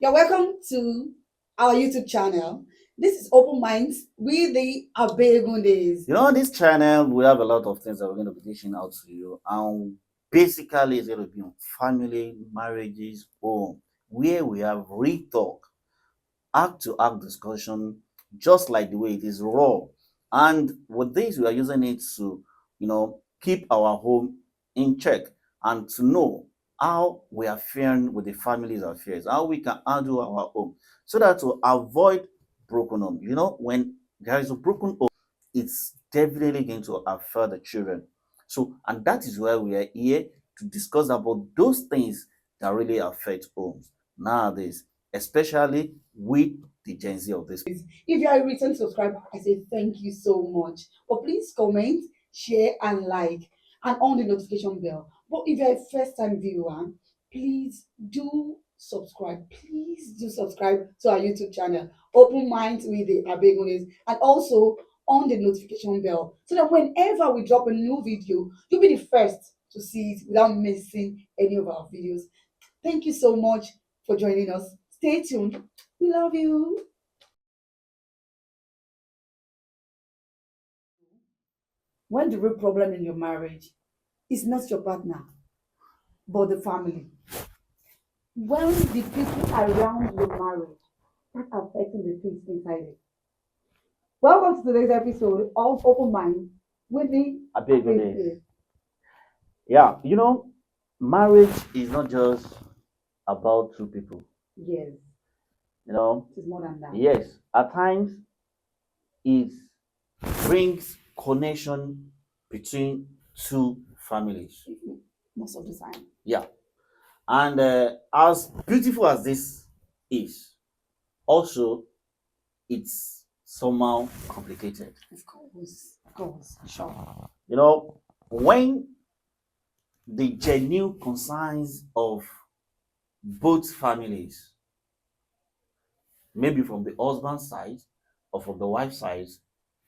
You're welcome to our YouTube channel. This is Open Minds with the Abegundes. On this channel, we have a lot of things that we're going to be dishing out to you. And basically, it's going to be on family, marriages, home, where we have real talk, act to act discussion, just like the way it is raw. And with this, we are using it to, keep our home in check and to know how we are faring with the family's affairs, how we can handle our home, so that to avoid broken home. When there is a broken home, it's definitely going to affect the children. So, and that is why we are here to discuss about those things that really affect homes nowadays, especially with the Gen Z of this. If you are a recent subscriber, I say thank you so much. But please comment, share, and like, and on the notification bell. But if you're a first time viewer, please do subscribe. Please do subscribe to our YouTube channel, Open Minds with the Abegundes, and also on the notification bell so that whenever we drop a new video, you'll be the first to see it without missing any of our videos. Thank you so much for joining us. Stay tuned. We love you. When the real problem in your marriage is not your partner, but the family. When the people around your marriage start affecting the things inside it. Welcome to today's episode of Open Mind with the Abegunde. Yeah, marriage is not just about two people. Yes, It's more than that. Yes, at times it brings connection between two families. Most of the time. Yeah, and as beautiful as this is, also it's somehow complicated. Of course, sure. When the genuine concerns of both families, maybe from the husband side or from the wife side,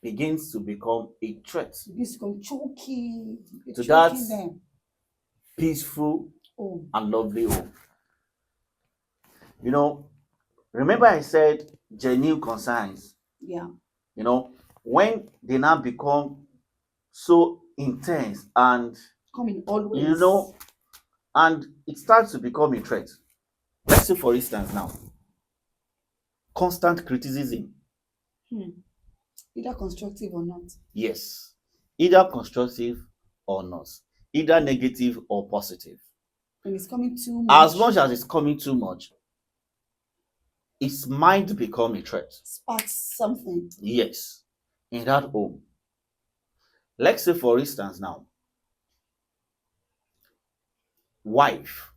begins to become a threat Begins to become choky. to that them. peaceful and lovely home. Remember I said genuine concerns. Yeah. When they now become so intense and coming always. And it starts to become a threat. Let's say, for instance, now, constant criticism. Either constructive or not. Yes, either constructive or not, either negative or positive. And it's coming too much. As much as it's coming too much, it might become a threat. Sparks something. Yes, in that home. Let's say, for instance, now, wife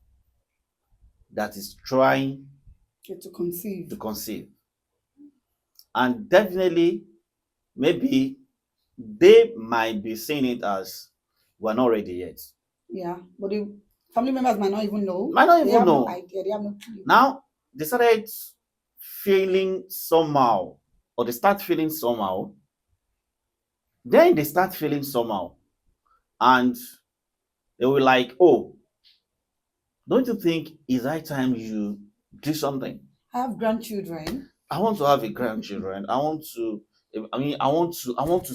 that is trying to conceive. And definitely, maybe they might be seeing it as we're not ready yet. Yeah, but the family members might not even know. They have no idea. They have no clue. Now, they started feeling somehow, or they start feeling somehow. Then they start feeling somehow. And they were like, oh, don't you think it's high time you do something? I have grandchildren. I want to have a grandchildren. I want to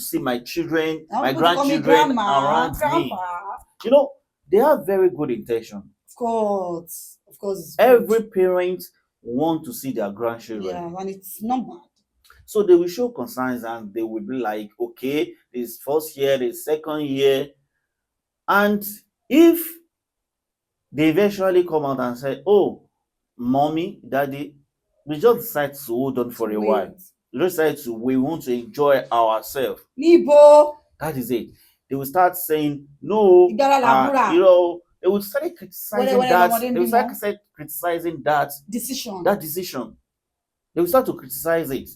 see my children, my grandchildren around me. They have very good intention. Of course. Every parent want to see their grandchildren. Yeah, and it's not bad. So they will show concerns and they will be like, okay, this first year, this second year. And if they eventually come out and say, oh, mommy, daddy, we just decide to hold on for a while. We just decide we want to enjoy ourselves. Nibo. That is it. They will start saying, no, they will start criticizing that. They will start criticizing that decision. They will start to criticize it.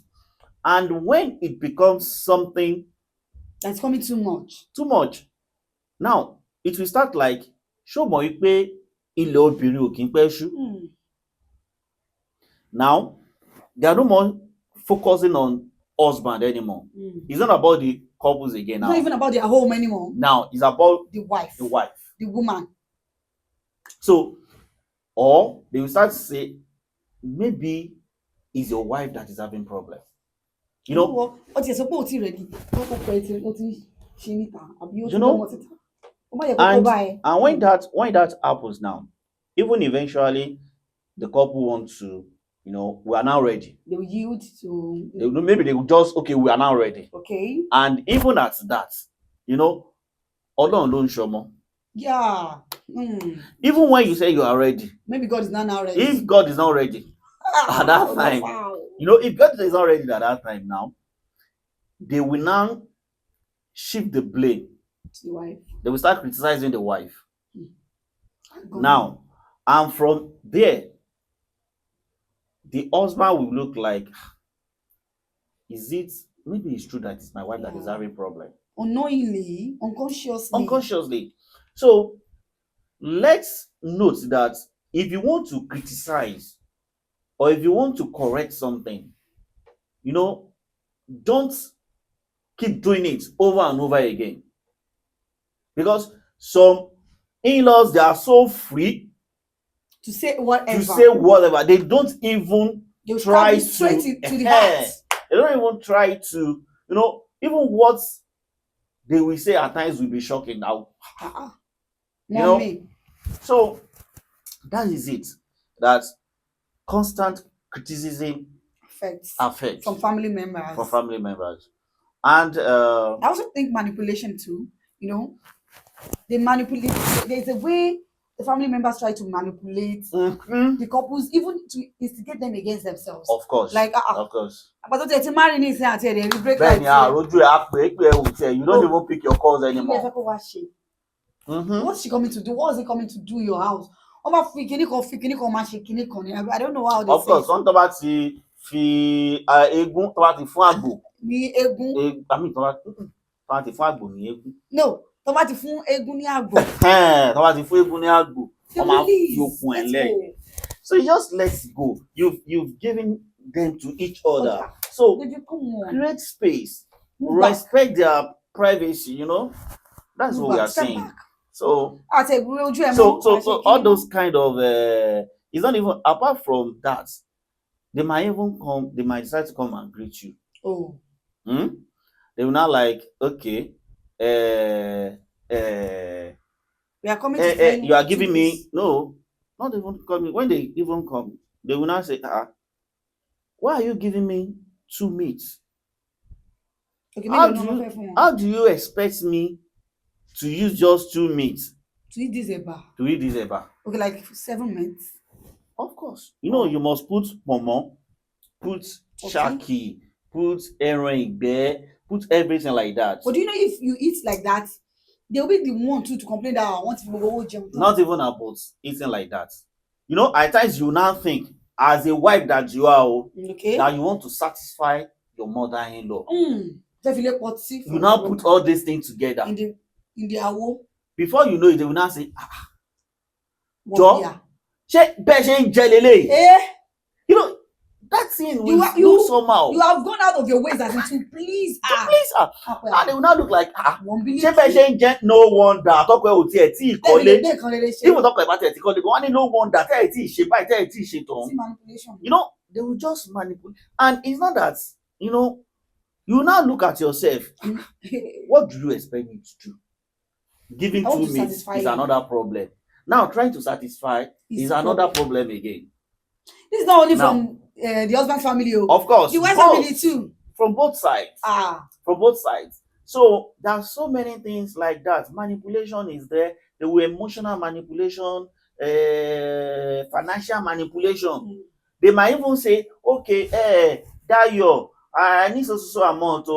And when it becomes something that's coming too much, now it will start like, show mo pé ilẹ̀ obìnrin ò kí ń pẹ́ ṣú. Now, they are no more focusing on husband anymore. It's not about the couples again now. It's not even about their home anymore. Now, it's about the wife, the woman. So, or they will start to say, maybe it's your wife that is having problem. You You know know, what? Ó ti ẹ̀ sọ pé ó ti ready. Ó pẹ́ tí ó ti ṣe níta àbí ó you ti lọ́mọ know, síta. Ó má yẹ kó kó and bá ẹ. when that happens now, even eventually the couple wants to, we are now ready. They will yield to. Maybe they will just, okay, we are now ready. Okay. And even at that, Ọlọ́run ló ń ṣọmọ. Yeah. Even when you say you are ready, Maybe God is not now ready. if God is not ready at that time, if God is not ready at that time now, they will now shift the blame. To the wife. They will start criticizing the wife. God. Now, and from there, the husband will look like, maybe it's true that it's my wife that is having problem. Unknowingly, Unconsciously. So let's note that if you want to criticize or if you want to correct something, don't keep doing it over and over again. Because some in-laws, they are so free to say whatever. They don't even try to the heart. They don't even try to, even what they will say at times will be shocking now. So that is it. That constant criticism affects from family members. And I also think manipulation too. They manipulate. There's a way the family members try to manipulate the couples, even to instigate them against themselves. Of course. Of course. But they marry me and they break like you don't even pick your calls anymore. What's she coming to do? What is it coming to do in your house? I don't know how they of course, tó bá ti fi eégún tó bá ti fún àgbò. Ní eégún. Tó bá ti fún àgbò ní eégún. No, tó bá ti fún eégún ní àgbò. Tó bá ti fún eégún ní àgbò. Wọ́n máa fi okùn ẹ̀ lẹ̀. So just let's go. You've given them to each other. Okay. So create space. Respect their privacy, That's what we are saying. Back. So all those kind of it's not even apart from that, they might decide to come and greet you. They will not like, okay, we are coming to you are giving me no, not even coming. When they even come, they will not say, why are you giving me 2 meats? Okay, how do you expect me to use just 2 meats? To eat this eba. Okay, like 7 meats. Of course. You must put momo, put shaki, put erin igbe, put everything like that. But do you know if you eat like that, they'll be the one to complain that I want to go. Not even about eating like that. At times you now think, as a wife that you are, that you want to satisfy your mother-in-law. You now put all these things together. In the awo. Before you know it, they will now say, Joe, that thing will somehow. You have gone out of your ways as in to please her. And they will not look like, no wonder. Talk about it, even talk about it, no wonder. They will just manipulate. And it's not that, you now look at yourself. What do you expect me to do? Giving 2 meats is another problem. Now trying to satisfy is another problem again. This is not only from the husband's family. Of course. The wife's family too. From both sides. From both sides. So there are so many things like that. Manipulation is there. There were emotional manipulation, financial manipulation. They might even say, okay, Dayo, I need so amount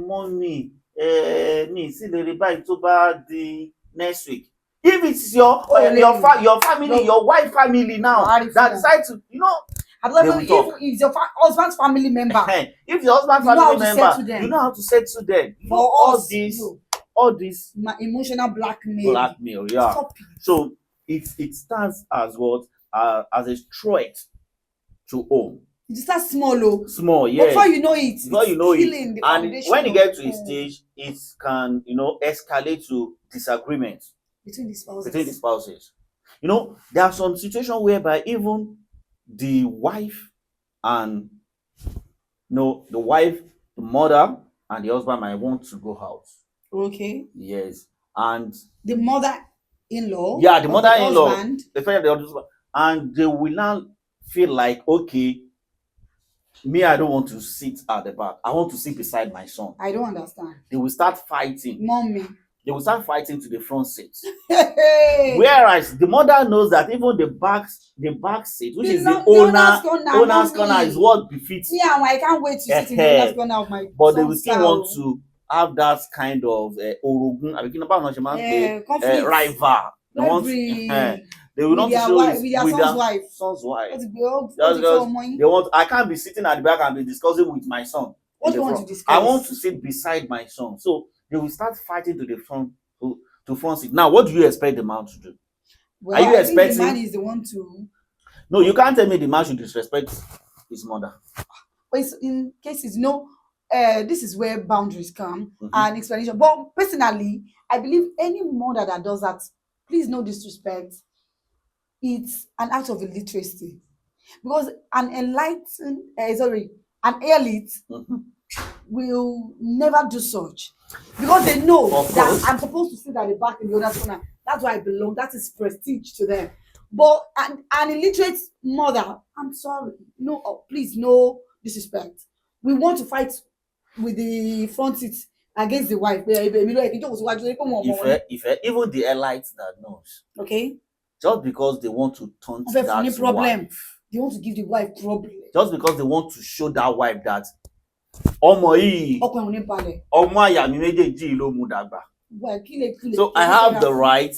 money. Me see the buy to buy the next week. If it's your family, your wife family now that decide to, if your husband's family member, if your husband's family member, you know how to settle them. For all this emotional blackmail. Yeah. So it stands as what as a threat to home. It starts small, yes. Before you know it, and when you get to a stage, it can escalate to disagreement between the spouses. There are some situations whereby even the wife and no, the wife, the mother, and the husband might want to go out. Okay. Yes, and The mother-in-law yeah, the of the mother-in-law, husband. especially the husband, and they will now feel like, okay, me, I don't want to sit at the back. I want to sit beside my son. I don't understand. They will start fighting. Mommy. They will start fighting to the front seat. Hey. Whereas the mother knows that even the back seat, which is the owner's corner, is what befits. Yeah, I can't wait to sit in the owner's corner of my but they will son's still car. want to have that kind of orogun, Conflict. rival. They want, they will not show it with their son's wife. They want. I can't be sitting at the back and be discussing with my son. What do you want to discuss? I want to sit beside my son. So they will start fighting to the front to front seat. Now, what do you expect the man to do? Well, are you expecting the man is the one to? No, you can't tell me the man should disrespect his mother. But in cases, this is where boundaries come and explanation. But personally, I believe any mother that does that, please no disrespect, it's an act of illiteracy. Because an elite will never do such. Because they know that I'm supposed to sit at the back in the other corner. That's where I belong. That is prestige to them. But an illiterate mother, I'm sorry. No, please, no disrespect. We want to fight with the front seat against the wife. If even the elites that knows. Okay. Just because they want to taunt that wife. They want to give the wife problem. Just because they want to show that wife that ọmọ àyà mi méjèèjì ló mú dàgbà. So I have the right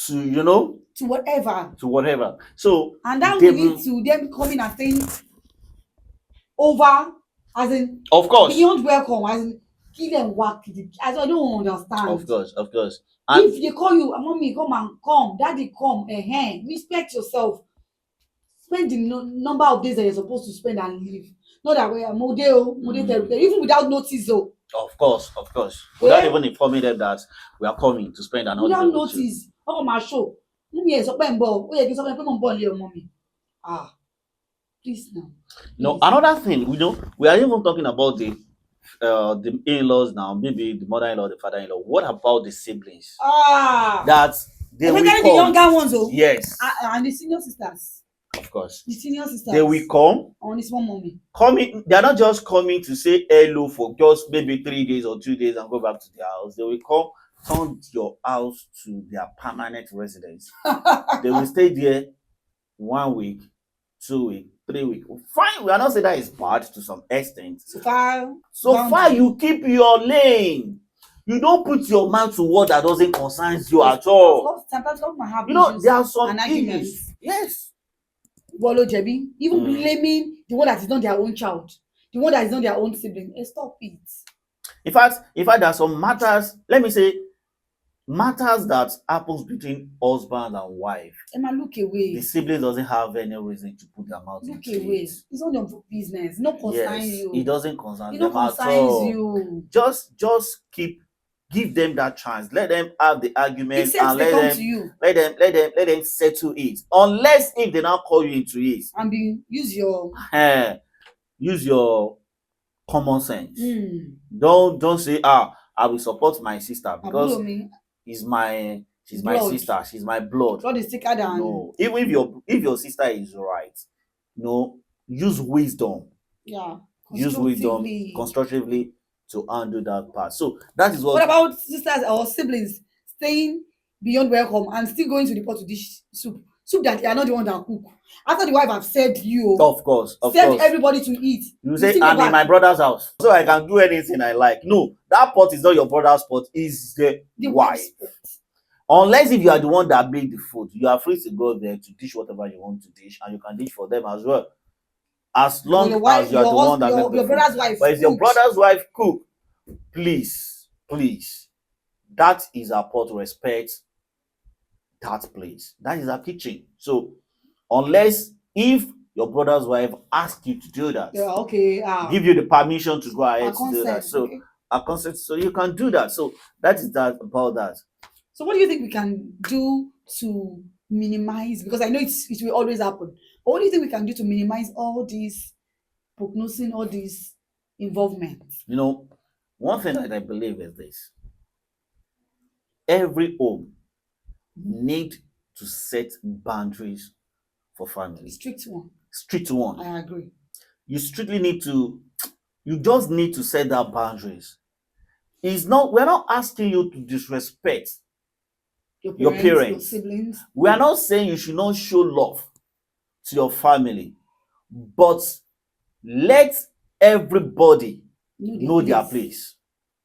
to, to whatever. So and that will lead to them coming and saying over, as in, of course, beyond welcome, as in, give them work. As I don't understand. Of course. And if they call you, mommy, come, daddy, come, respect yourself. Spend the number of days that you're supposed to spend and leave. Not that way, even without notice, though. Of course. Without even informing them that we are coming to spend another without notice. Oh, my show. Please now. Another thing, we are even talking about the in-laws now, maybe the mother-in-law, the father-in-law. What about the siblings? That they will come. The younger ones, though. Yes. And the senior sisters. Of course. The senior sisters. They will come. On this one mommy. Coming, they are not just coming to say hello for just maybe 3 days or 2 days and go back to their house. They will come, turn your house to their permanent residence. They will stay there 1 week, 2 weeks, 3 weeks. Fine, we are not saying that is bad to some extent. So far, you keep your lane. You don't put your mouth to what that doesn't concern you at all. Sometimes love might have there are some issues. Yes. Even blaming the one that is not their own child, the one that is not their own sibling. Stop it. In fact, there are some matters, let me say, matters that happens between husband and wife. Emma, look away. The sibling doesn't have any reason to put their mouth into it. It's not your business. No concern you. It doesn't concern them at all. You. Just give them that chance. Let them have the argument and let them settle it. Unless if they now call you into it. And use your common sense. Don't say, I will support my sister because she's my sister. She's my blood. Blood is thicker than. No, even if your sister is right, use wisdom. Yeah. Use wisdom constructively to undo that part. So that is what about sisters or siblings staying beyond welcome and still going to the pot to dish soup that they are not the one that cook after the wife have served you? Of course. Everybody to eat. You say, I'm in my brother's house, so I can do anything I like. No, that pot is not your brother's pot. It's the wife. Unless if you are the one that made the food, you are free to go there to dish whatever you want to dish, and you can dish for them as well. As long as you are the one that made the food. But if your brother's wife cook, please, that is our pot. Respect that place. That is our kitchen. So unless if your brother's wife asks you to do that, give you the permission to go ahead to do that. So a consent, so you can do that. So that is that about that. So what do you think we can do to minimize? Because I know it will always happen. Only thing we can do to minimize all these prognosing, all these involvement. You know, one thing that I believe is this: every home need to set boundaries for family. Strict one. Strict one. I agree. You strictly need to. You just need to set that boundaries. It's not. We're not asking you to disrespect Your your parents, your parents. siblings. We are not saying you should not show love to your family, but let everybody know their place.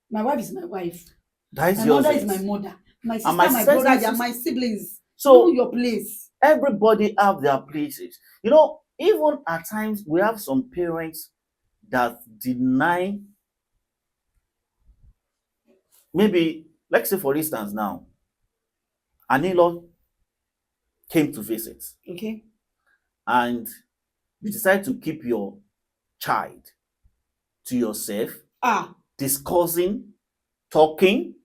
My wife is my wife. That is My yours. mother is my mother. My sister, my my brother, they are sisters- my siblings. So Know your place. everybody have their places. You know, even at times we have some parents that deny. Maybe, let's say for instance now, an in-law came to visit, Okay. and you decide to keep your child to yourself, discussing, talking.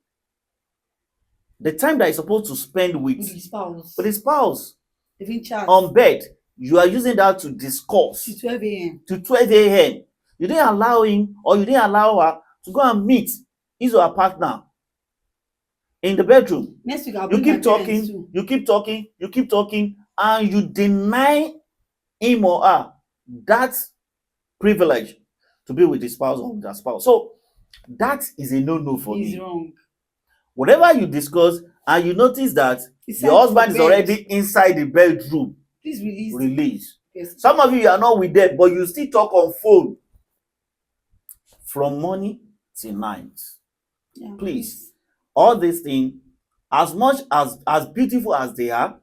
The time that you're supposed to spend with the spouse. Even chat. On bed, you are using that to discuss To 12 a.m. to 12 a.m. You didn't allow him or you didn't allow her to go and meet his or her partner in the bedroom. Next week, I'll You bring keep my parents talking, too. you keep talking, you keep talking, and you deny him or her that privilege to be with the spouse or with their spouse. So that is a no-no for me. It's wrong. Whatever you discuss and you notice that It's your time husband for is bed. already inside the bedroom, Please release. release. Yes. Some of you are not with them, but you still talk on phone from morning till night. Yeah, Please, all these things, as much as beautiful as they are,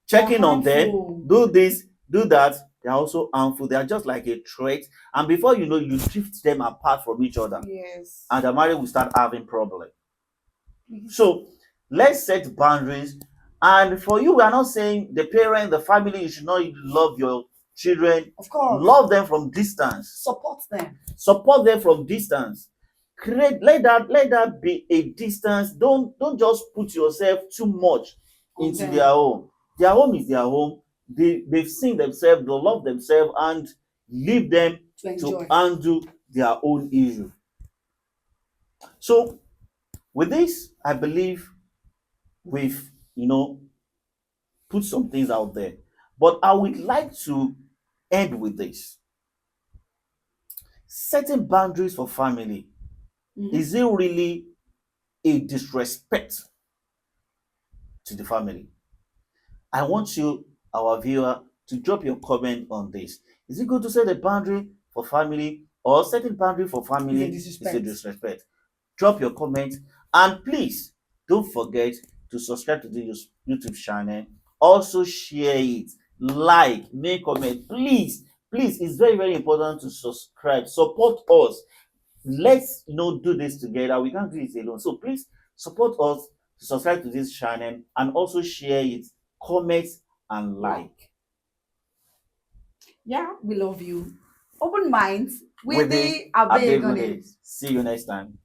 checking on them, harmful. do this, do that, they are also harmful. They are just like a threat, and before you know, you drift them apart from each other, Yes. and the marriage will start having problems. Please. So let's set boundaries. And for you, we are not saying the parent, the family, you should not love your children. Of course. Love them from distance. Support them. Support them from distance. Let that be a distance. Don't just put yourself too much into their home. Their home is their home. They've seen themselves, they love themselves, and leave them to handle their own issue. So with this, I believe we've put some things out there, but I would like to end with this: setting boundaries for family. Is it really a disrespect to the family? I want you, our viewer, to drop your comment on this. Is it good to set a boundary for family, or setting boundary for family is a disrespect? Drop your comment, and please don't forget to subscribe to this YouTube channel. Also share it, like, make comment. Please, it's very, very important to subscribe. Support us. Let's do this together. We can't do it alone. So please support us to subscribe to this channel, and also share it, comment, and like. Yeah, we love you. Open minds with the Abegunde. See you next time.